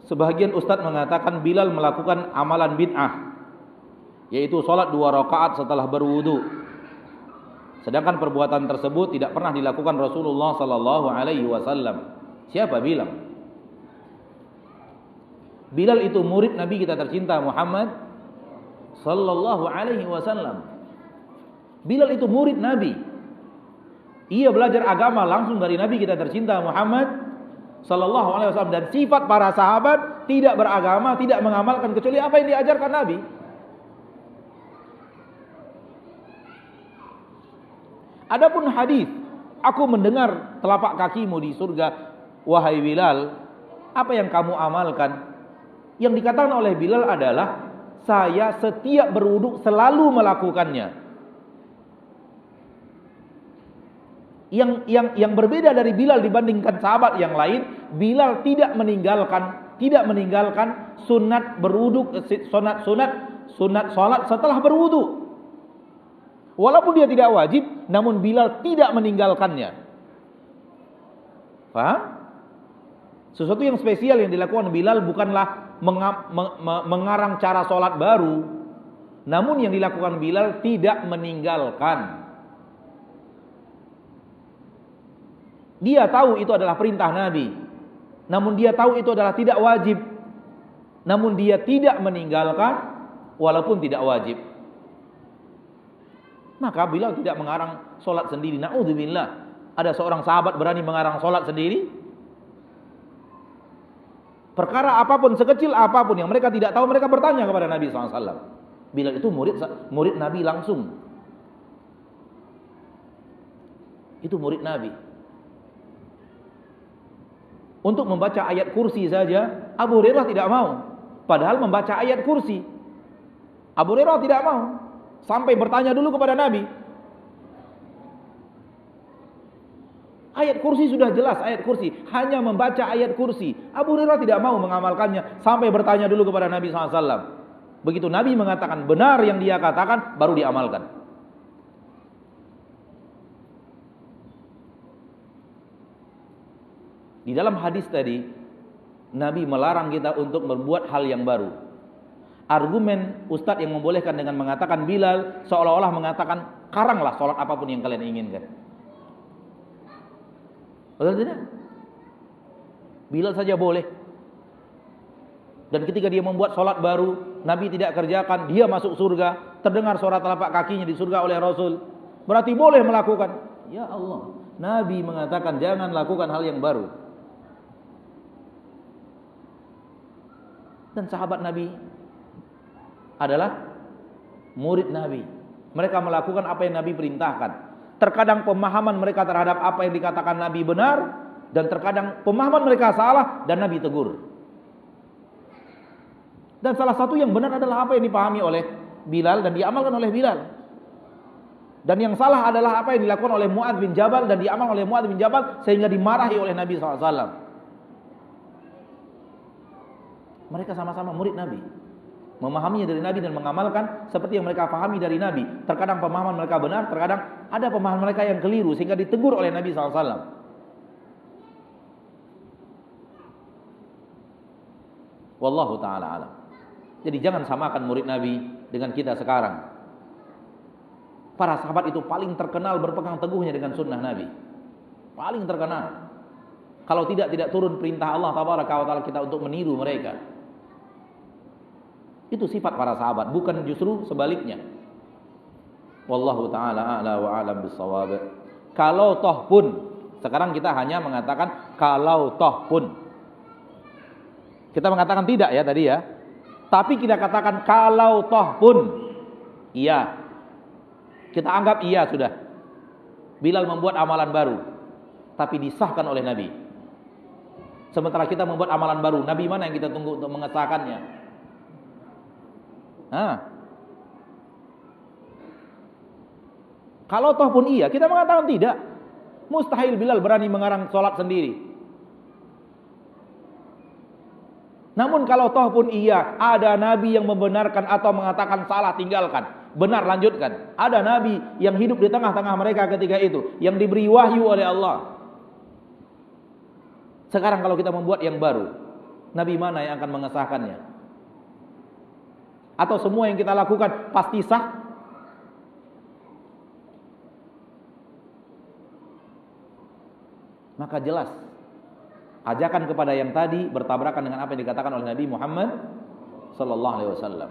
sebagian ustadz mengatakan Bilal melakukan amalan bid'ah, yaitu sholat 2 rakaat setelah berwudu. Sedangkan perbuatan tersebut tidak pernah dilakukan Rasulullah sallallahu alaihi wasallam. Siapa bilang? Bilal itu murid Nabi kita tercinta Muhammad sallallahu alaihi wasallam. Bilal itu murid Nabi. Ia belajar agama langsung dari Nabi kita tercinta Muhammad sallallahu alaihi wasallam, dan sifat para sahabat tidak beragama, tidak mengamalkan kecuali apa yang diajarkan Nabi. Adapun hadis, aku mendengar telapak kakimu di surga, wahai Bilal, apa yang kamu amalkan? Yang dikatakan oleh Bilal adalah, saya setiap berwudu selalu melakukannya. Yang berbeda dari Bilal dibandingkan sahabat yang lain, Bilal tidak meninggalkan sunat berwudu, sunat salat setelah berwudu. Walaupun dia tidak wajib, namun Bilal tidak meninggalkannya. Paham? Sesuatu yang spesial yang dilakukan Bilal bukanlah mengarang cara sholat baru, namun yang dilakukan Bilal tidak meninggalkan. Dia tahu itu adalah perintah Nabi, namun dia tahu itu adalah tidak wajib, namun dia tidak meninggalkan walaupun tidak wajib. Maka Bilal tidak mengarang sholat sendiri. Na'udzubillah. Ada seorang sahabat berani mengarang sholat sendiri? Perkara apapun, sekecil apapun yang mereka tidak tahu, mereka bertanya kepada Nabi SAW. Bilal itu murid Nabi langsung. Itu murid Nabi. Untuk membaca ayat kursi saja, Abu Hurairah tidak mau. Padahal membaca ayat kursi, Abu Hurairah tidak mau. Sampai bertanya dulu kepada Nabi. Ayat kursi sudah jelas, ayat kursi. Hanya membaca ayat kursi. Abu Hurairah tidak mau mengamalkannya. Sampai bertanya dulu kepada Nabi SAW. Begitu Nabi mengatakan benar yang dia katakan, baru diamalkan. Di dalam hadis tadi, Nabi melarang kita untuk berbuat hal yang baru. Argumen ustadz yang membolehkan dengan mengatakan Bilal seolah-olah mengatakan karanglah sholat apapun yang kalian inginkan. Betul tidak? Bilal saja boleh. Dan ketika dia membuat sholat baru, Nabi tidak kerjakan, dia masuk surga. Terdengar suara telapak kakinya di surga oleh Rasul. Berarti boleh melakukan. Ya Allah, Nabi mengatakan jangan lakukan hal yang baru. Dan sahabat Nabi adalah murid Nabi. Mereka melakukan apa yang Nabi perintahkan. Terkadang pemahaman mereka terhadap apa yang dikatakan Nabi benar, dan terkadang pemahaman mereka salah dan Nabi tegur. Dan salah satu yang benar adalah apa yang dipahami oleh Bilal dan diamalkan oleh Bilal. Dan yang salah adalah apa yang dilakukan oleh Mu'adz bin Jabal dan diamalkan oleh Mu'adz bin Jabal sehingga dimarahi oleh Nabi SAW. Mereka sama-sama murid Nabi, memahaminya dari Nabi dan mengamalkan seperti yang mereka pahami dari Nabi. Terkadang pemahaman mereka benar, terkadang ada pemahaman mereka yang keliru sehingga ditegur oleh Nabi SAW. Wallahu ta'ala alam. Jadi jangan samakan murid Nabi dengan kita sekarang. Para sahabat itu paling terkenal berpegang teguhnya dengan sunnah Nabi. Paling terkenal. Kalau tidak turun perintah Allah tabaraka wa ta'ala kita untuk meniru mereka. Itu sifat para sahabat, bukan justru sebaliknya. Wallahu ta'ala a'la wa a'lam bissawab. Kalau toh pun, sekarang kita hanya mengatakan kalau toh pun. Kita mengatakan tidak ya tadi ya. Tapi kita katakan kalau toh pun. Iya. Kita anggap iya sudah. Bilal membuat amalan baru, tapi disahkan oleh Nabi. Sementara kita membuat amalan baru, Nabi mana yang kita tunggu untuk mengesahkannya? Kalau toh pun iya, kita mengatakan tidak. Mustahil Bilal berani mengarang sholat sendiri. Namun kalau toh pun iya, ada Nabi yang membenarkan atau mengatakan salah tinggalkan, benar lanjutkan. Ada Nabi yang hidup di tengah-tengah mereka ketika itu, yang diberi wahyu oleh Allah. Sekarang kalau kita membuat yang baru, Nabi mana yang akan mengesahkannya? Atau semua yang kita lakukan pasti sah? Maka jelas ajakan kepada yang tadi bertabrakan dengan apa yang dikatakan oleh Nabi Muhammad sallallahu alaihi wasallam.